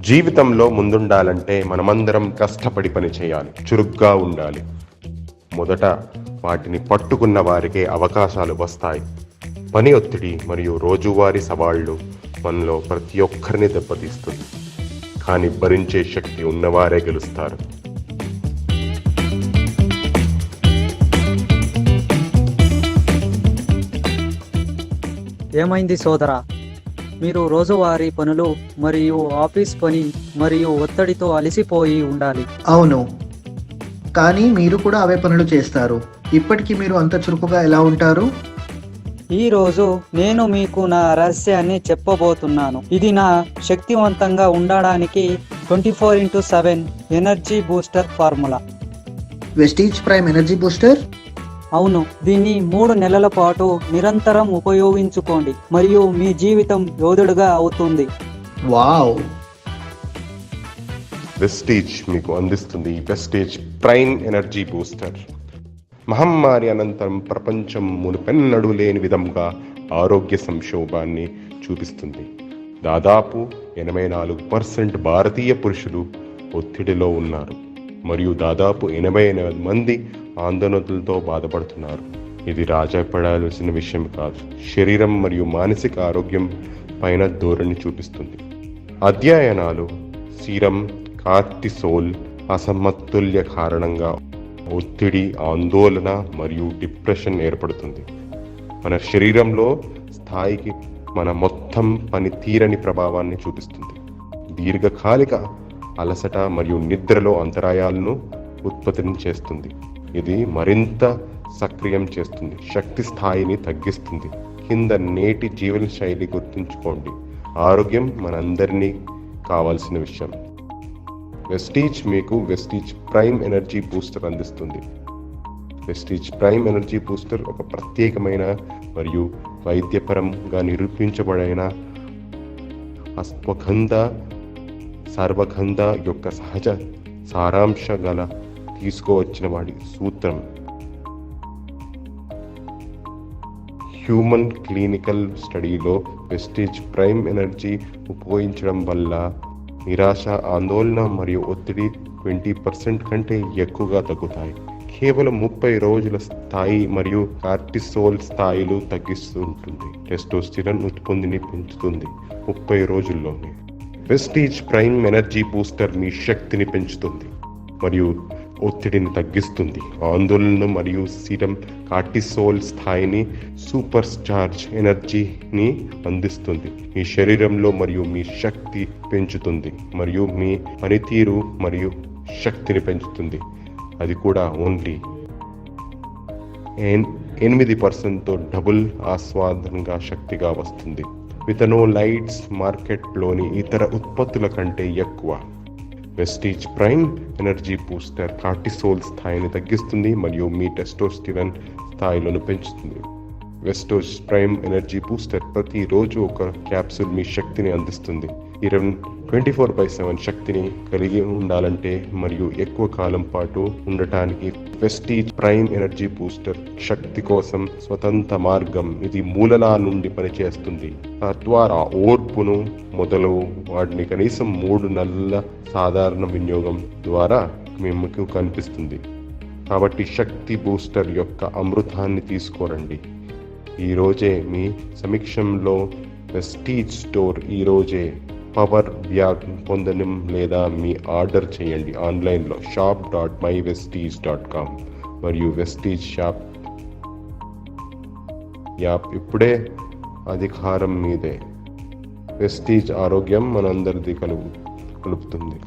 జీవితంలో ముందుండాలంటే మనమందరం కష్టపడి పని చేయాలి, చురుగ్గా ఉండాలి. మొదట వాటిని పట్టుకున్న వారికే అవకాశాలు వస్తాయి. పని ఒత్తిడి మరియు రోజువారీ సవాళ్లు మనలో ప్రతి ఒక్కరిని దెబ్బతీస్తుంది. కానీ భరించే శక్తి ఉన్నవారే గెలుస్తారు. ఏమైంది సోదరా? మీరు రోజువారీ పనులు మరియు ఆఫీస్ పని మరియు ఒత్తిడితో అలసిపోయి ఉండాలి. అవును, కానీ మీరు కూడా అవే పనులు చేస్తారు. ఇప్పటికీ మీరు అంత చురుకుగా ఎలా ఉంటారు? ఈరోజు నేను మీకు నా రహస్యాన్ని చెప్పబోతున్నాను. ఇది నా శక్తివంతంగా ఉండడానికి 24x7 energy booster formula. Vestige prime energy booster? అవును, దీన్ని 3 నెలల పాటు నిరంతరం ఉపయోగించుకోండి మరియు మీ జీవితం యోధుడుగా అవుతుంది. వావ్! వెస్టీజ్ మీకు అందిస్తుంది వెస్టీజ్ ప్రైమ్ ఎనర్జీ బూస్టర్. మహమ్మారి అనంతరం ప్రపంచం మునుపెన్నడూ లేని విధంగా ఆరోగ్య సంక్షోభాన్ని చూపిస్తుంది. దాదాపు 84% భారతీయ పురుషులు ఒత్తిడిలో ఉన్నారు మరియు దాదాపు 88 మంది ఆందోళనలతో బాధపడుతున్నారు. ఇది రాజపడాల్సిన విషయం కాదు. శరీరం మరియు మానసిక ఆరోగ్యం పైన ధోరణి చూపిస్తుంది. అధ్యయనాలు సీరం కార్టిసోల్ అసమతుల్య కారణంగా ఒత్తిడి, ఆందోళన మరియు డిప్రెషన్ ఏర్పడుతుంది. మన శరీరంలో స్థాయికి మన మొత్తం పనితీరని ప్రభావాన్ని చూపిస్తుంది. దీర్ఘకాలిక అలసట మరియు నిద్రలో అంతరాయాలను ఉత్పత్తిని చేస్తుంది. ఇది మరింత సక్రియం చేస్తుంది, శక్తి స్థాయిని తగ్గిస్తుంది. కింద నేటి జీవన శైలి గుర్తుంచుకోండి. ఆరోగ్యం మనందరినీ కావాల్సిన విషయం. వెస్టీజ్ మీకు వెస్టీజ్ ప్రైమ్ ఎనర్జీ బూస్టర్ అందిస్తుంది. వెస్టీజ్ ప్రైమ్ ఎనర్జీ బూస్టర్ ఒక ప్రత్యేకమైన మరియు వైద్యపరంగా నిరూపించబడిన అశ్వగంధ సర్వగంధ యొక్క సహజ సారాంశ గల తీసుకువచ్చిన వాడి సూత్రం. హ్యూమన్ క్లినికల్ స్టడీలో వెస్టీజ్ ప్రైమ్ ఎనర్జీ ఉపయోగించడం వల్ల నిరాశ, ఆందోళన మరియు ఒత్తిడి 20% కంటే ఎక్కువగా తగ్గుతాయి. కేవలం 30 రోజుల స్థాయి మరియు కార్టిసోల్ స్థాయిలు తగ్గిస్తూ ఉంటుంది. టెస్టోస్టిరాన్ ఉత్పత్తిని పెంచుతుంది 30 రోజుల్లోనే. వెస్టీజ్ ప్రైమ్ ఎనర్జీ బూస్టర్ మీ శక్తిని పెంచుతుంది మరియు ఒత్తిడిని తగ్గిస్తుంది. ఆందోళన మరియు సీరం కార్టిసోల్ స్థాయిని సూపర్ చార్జ్ ఎనర్జీని అందిస్తుంది. మీ శరీరంలో మరియు మీ శక్తి పెంచుతుంది మరియు మీ పనితీరు మరియు శక్తిని పెంచుతుంది. అది కూడా ఓన్లీ 8%తో డబుల్ ఆస్వాదనంగా శక్తిగా వస్తుంది. మిథనోలైట్స్ మార్కెట్లోని ఇతర ఉత్పత్తుల కంటే ఎక్కువ. Vestige prime energy booster cortisol స్థాయిని తగ్గిస్తుంది మరియు మీ టెస్టోస్టిరాన్ స్థాయిలను పెంచుతుంది. వెస్టీజ్ ప్రైమ్ ఎనర్జీ బూస్టర్ ప్రతిరోజు ఒక క్యాప్సూల్ మీ శక్తిని అందిస్తుంది. 24/7 శక్తిని కలిగి ఉండాలంటే మరియు ఎక్కువ కాలం పాటు ఉండటానికి వెస్టీజ్ ప్రైమ్ ఎనర్జీ బూస్టర్ శక్తి కోసం స్వతంత్ర మార్గం. ఇది మూలలా నుండి పనిచేస్తుంది. తద్వారా ఓర్పును మొదలు వాటిని కనీసం 3 నెలల సాధారణ వినియోగం ద్వారా మీకు కనిపిస్తుంది. కాబట్టి శక్తి బూస్టర్ యొక్క అమృతాన్ని తీసుకోరండి. ఈరోజే మీ సమీక్షంలో వెస్టీజ్ స్టోర్ ఈరోజే పవర్ బ్యాగ్ పొందడం లేదా మీ ఆర్డర్ చేయండి ఆన్లైన్లో shop.mywestige.com మరియు వెస్టీజ్ యాప్ ఇప్పుడే అధికారం మీదే. వెస్టీజ్ ఆరోగ్యం మనందరిది కలుపుతుంది.